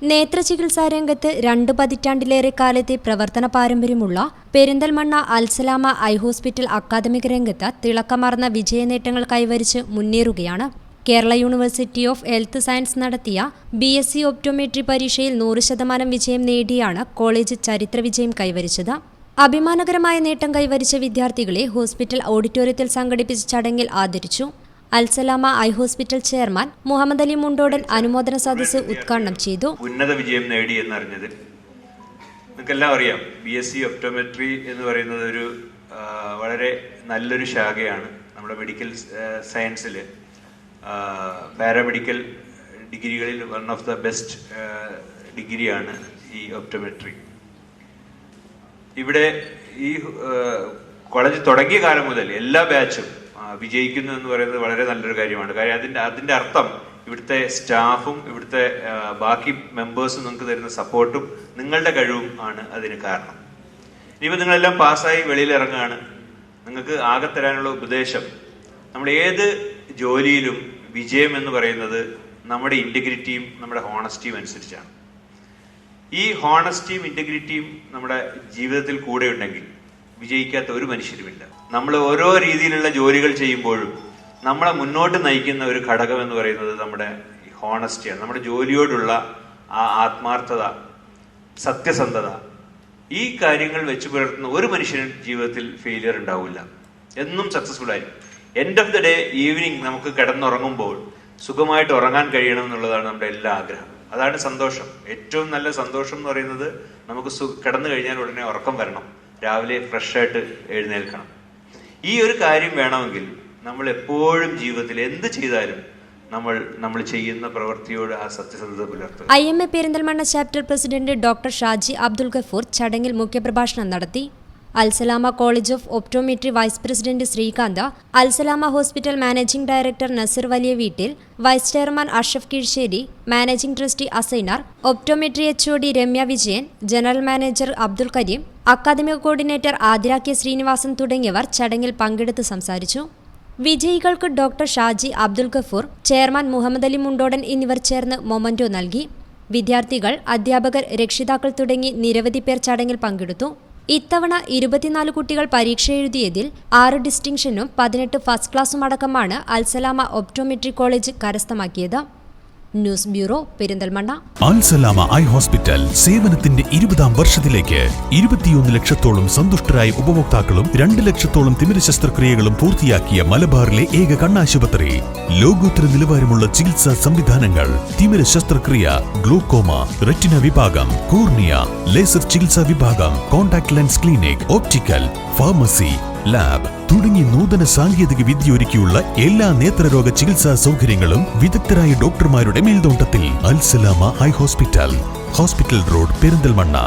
നേത്രചികിത്സാ രംഗത്ത് 2 പതിറ്റാണ്ടിലേറെ കാലത്തെ പ്രവർത്തന പാരമ്പര്യമുള്ള പെരിന്തൽമണ്ണ അൽസലാമ ഐ ഹോസ്പിറ്റൽ അക്കാദമിക രംഗത്ത് തിളക്കമാർന്ന വിജയനേട്ടങ്ങൾ കൈവരിച്ച് മുന്നേറുകയാണ്. Kerala university of health science നടത്തിയ BSc ഒപ്റ്റോമെട്രി പരീക്ഷയിൽ 100% വിജയം നേടിയാണ് കോളേജ് ചരിത്ര വിജയം കൈവരിച്ചത്. അഭിമാനകരമായ നേട്ടം കൈവരിച്ച വിദ്യാർത്ഥികളെ ഹോസ്പിറ്റൽ ഓഡിറ്റോറിയത്തിൽ സംഘടിപ്പിച്ച ചടങ്ങിൽ ആദരിച്ചു. Alsalama eye hospital chairman Muhammad Ali Mundodan അനുമോദന സദസ്സ് ഉദ്ഘാടനം ചെയ്തു. ഉന്നത വിജയം നേടി എന്നറിഞ്ഞതിൽ നിങ്ങൾക്കെല്ലാം അറിയാം, BSc ഒപ്റ്റോമെട്രി എന്ന് പറയുന്നത് ഒരു വളരെ നല്ലൊരു ശാഖയാണ്. നമ്മുടെ മെഡിക്കൽ സയൻസിൽ പാരാമെഡിക്കൽ ഡിഗ്രികളിൽ വൺ ഓഫ് ദ ബെസ്റ്റ് ഡിഗ്രിയാണ് ഈ ഒപ്റ്റോമെട്രി. ഇവിടെ ഈ കോളേജ് തുടങ്ങിയ കാലം മുതൽ എല്ലാ ബാച്ചും വിജയിക്കുന്നു എന്ന് പറയുന്നത് വളരെ നല്ലൊരു കാര്യമാണ്. കാര്യം അതിൻ്റെ അർത്ഥം ഇവിടുത്തെ സ്റ്റാഫും ഇവിടുത്തെ ബാക്കി മെമ്പേഴ്സും നിങ്ങൾക്ക് തരുന്ന സപ്പോർട്ടും നിങ്ങളുടെ കഴിവും ആണ് അതിന് കാരണം. ഇനിയിപ്പോൾ നിങ്ങളെല്ലാം പാസ്സായി വെളിയിൽ ഇറങ്ങുകയാണ്. നിങ്ങൾക്ക് ആകെ തരാനുള്ള ഉപദേശം, നമ്മൾ ഏത് ജോലിയിലും വിജയം എന്ന് പറയുന്നത് നമ്മുടെ ഇൻറ്റഗ്രിറ്റിയും നമ്മുടെ ഹോണസ്റ്റിയും അനുസരിച്ചാണ്. ഈ ഹോണസ്റ്റിയും ഇൻറ്റഗ്രിറ്റിയും നമ്മുടെ ജീവിതത്തിൽ കൂടെ ഉണ്ടെങ്കിൽ വിജയിക്കാത്ത ഒരു മനുഷ്യരുമില്ല. നമ്മൾ ഓരോ രീതിയിലുള്ള ജോലികൾ ചെയ്യുമ്പോഴും നമ്മളെ മുന്നോട്ട് നയിക്കുന്ന ഒരു ഘടകം എന്ന് പറയുന്നത് നമ്മുടെ ഹോണസ്റ്റിയാണ്. നമ്മുടെ ജോലിയോടുള്ള ആ ആത്മാർത്ഥത, സത്യസന്ധത, ഈ കാര്യങ്ങൾ വെച്ച് പുലർത്തുന്ന ഒരു മനുഷ്യനും ജീവിതത്തിൽ ഫെയിലിയർ ഉണ്ടാവില്ല, എന്നും സക്സസ്ഫുൾ ആയിരിക്കും. End of the day evening നമുക്ക് കിടന്നുറങ്ങുമ്പോൾ സുഖമായിട്ട് ഉറങ്ങാൻ കഴിയണം എന്നുള്ളതാണ് നമ്മുടെ എല്ലാ ആഗ്രഹം. അതാണ് സന്തോഷം. ഏറ്റവും നല്ല സന്തോഷം എന്ന് പറയുന്നത് നമുക്ക് കിടന്നു കഴിഞ്ഞാൽ ഉടനെ ഉറക്കം വരണം, രാവിലെ ഫ്രഷ് ആയിട്ട് എഴുന്നേൽക്കണം. ഈ ഒരു കാര്യം വേണമെങ്കിൽ നമ്മൾ എപ്പോഴും ജീവിതത്തിൽ എന്ത് ചെയ്താലും നമ്മൾ ചെയ്യുന്ന പ്രവൃത്തിയോട് ആ സത്യസന്ധത പുലർത്തുക. IMA Perinthalmanna chapter president doctor Shaji Abdul Gafoor ചടങ്ങിൽ മുഖ്യപ്രഭാഷണം നടത്തി. Alsalama college of optometry vice president Srikanth, Alsalama hospital managing director Naseer വലിയ വീട്ടിൽ, vice chairman Ashraf Keezhssery, managing trustee Assainar, optometry HOD Ramya Vijayan, general manager Abdul Kareem, academic coordinator Athira K Sreenivasan തുടങ്ങിയവർ ചടങ്ങിൽ പങ്കെടുത്ത് സംസാരിച്ചു. വിജയികൾക്ക് ഡോക്ടർ ഷാജി അബ്ദുൽ ഗഫൂർ, ചെയർമാൻ മുഹമ്മദ് അലി മുണ്ടോടൻ എന്നിവർ ചേർന്ന് മൊമന്റോ നൽകി. വിദ്യാർത്ഥികൾ, അധ്യാപകർ, രക്ഷിതാക്കൾ തുടങ്ങി നിരവധി പേർ ചടങ്ങിൽ പങ്കെടുത്തു. ഇത്തവണ 24 കുട്ടികൾ പരീക്ഷ എഴുതിയതിൽ 6 ഡിസ്റ്റിങ്ഷനും 18 ഫസ്റ്റ് ക്ലാസും അടക്കമാണ് അൽസലാമ ഒപ്റ്റോമെട്രി കോളേജ് കരസ്ഥമാക്കിയത്. News bureau, Perinthalmanna. Al Salama eye hospital സേവനത്തിന്റെ 20ാം വർഷത്തിലേക്ക് 21 ലക്ഷത്തോളം സന്തുഷ്ടരായ ഉപഭോക്താക്കളും 2 ലക്ഷത്തോളം തിമിര ശസ്ത്രക്രിയകളും പൂർത്തിയാക്കിയ മലബാറിലെ ഏക കണ്ണാശുപത്രി. ലോകോത്തര നിലവാരമുള്ള ചികിത്സാ സംവിധാനങ്ങൾ, തിമിര ശസ്ത്രക്രിയ, ഗ്ലോക്കോമ, റെറ്റിന വിഭാഗം, കോർണിയ, ലേസർ ചികിത്സാ വിഭാഗം, contact lens clinic, optical, pharmacy, lab തുടങ്ങി നൂതന സാങ്കേതിക വിദ്യ ഒരുക്കിയുള്ള എല്ലാ നേത്രരോഗ ചികിത്സാ സൗകര്യങ്ങളും വിദഗ്ധരായ ഡോക്ടർമാരുടെ മേൽനോട്ടത്തിൽ. Al Salama eye hospital, hospital road, Perinthalmanna.